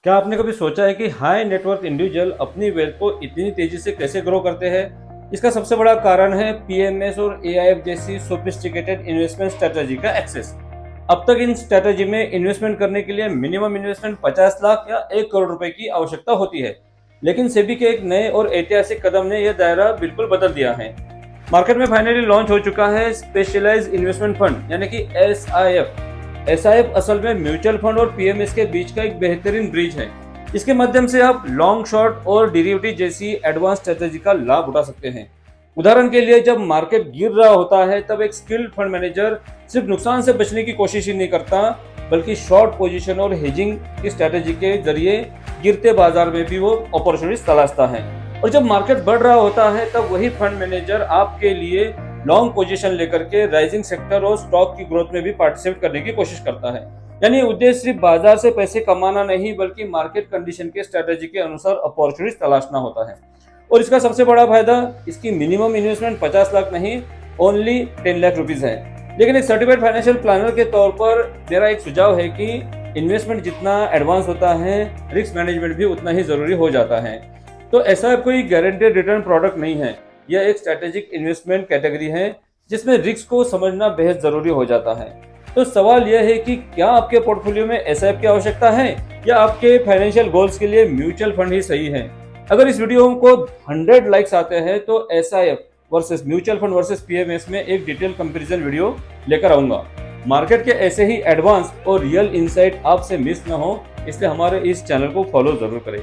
क्या आपने कभी सोचा है कि हाई नेटवर्थ इंडिविजुअल अपनी वेल्थ को इतनी तेजी से कैसे ग्रो करते हैं? इसका सबसे बड़ा कारण है पीएमएस और एआईएफ जैसी सोफिस्टिकेटेड इन्वेस्टमेंट स्ट्रेटजी का एक्सेस। अब तक इन स्ट्रेटजी में इन्वेस्टमेंट करने के लिए मिनिमम इन्वेस्टमेंट 50 लाख या 1 करोड़ रुपए की आवश्यकता होती है। लेकिन सेबी के एक नए और ऐतिहासिक कदम ने यह दायरा बिल्कुल बदल दिया है। मार्केट में फाइनली लॉन्च हो चुका है स्पेशलाइज्ड इन्वेस्टमेंट फंड यानी कि एसआईएफ। एसआईएफ असल में म्यूचुअल फंड और पीएमएस के बीच का एक बेहतरीन ब्रिज है। इसके माध्यम से आप लॉन्ग शॉर्ट और डेरिवेटिव जैसी एडवांस स्ट्रेटेजी का लाभ उठा सकते हैं। उदाहरण के लिए जब मार्केट गिर रहा होता है तब एक स्किल्ड फंड मैनेजर सिर्फ नुकसान से बचने की कोशिश ही नहीं करता, बल्कि शॉर्ट पोजीशन और हेजिंग की स्ट्रेटेजी के जरिए गिरते बाजार में भी वो अपॉर्चुनिटीज तलाशता है। और जब मार्केट बढ़ रहा होता है तब वही फंड मैनेजर आपके लिए लॉन्ग पोजीशन लेकर के राइजिंग सेक्टर और स्टॉक की ग्रोथ में भी पार्टिसिपेट करने की कोशिश करता है। यानी उद्देश्य सिर्फ बाजार से पैसे कमाना नहीं, बल्कि मार्केट कंडीशन के स्ट्रेटेजी के अनुसार अपॉर्चुनिटीज तलाशना होता है। और इसका सबसे बड़ा फायदा इसकी मिनिमम इन्वेस्टमेंट 50 लाख नहीं, ओनली 10 लाख रुपीज है। लेकिन एक सर्टिफाइड फाइनेंशियल प्लानर के तौर पर मेरा एक सुझाव है कि इन्वेस्टमेंट जितना एडवांस होता है, रिस्क मैनेजमेंट भी उतना ही जरूरी हो जाता है। तो ऐसा कोई गारंटेड रिटर्न प्रोडक्ट नहीं है, यह एक स्ट्रेटेजिक इन्वेस्टमेंट कैटेगरी है जिसमें रिस्क को समझना बेहद जरूरी हो जाता है। तो सवाल यह है कि क्या आपके पोर्टफोलियो में एसआईएफ की आवश्यकता है या आपके फाइनेंशियल गोल्स के लिए म्यूचुअल फंड ही सही है? अगर इस वीडियो को 100 लाइक्स आते हैं तो SIF versus mutual fund versus PMS में एक डिटेल कंपैरिजन वीडियो लेकर आऊंगा। मार्केट के ऐसे ही एडवांस और रियल इनसाइट आपसे मिस न हो, इसलिए हमारे इस चैनल को फॉलो जरूर करें।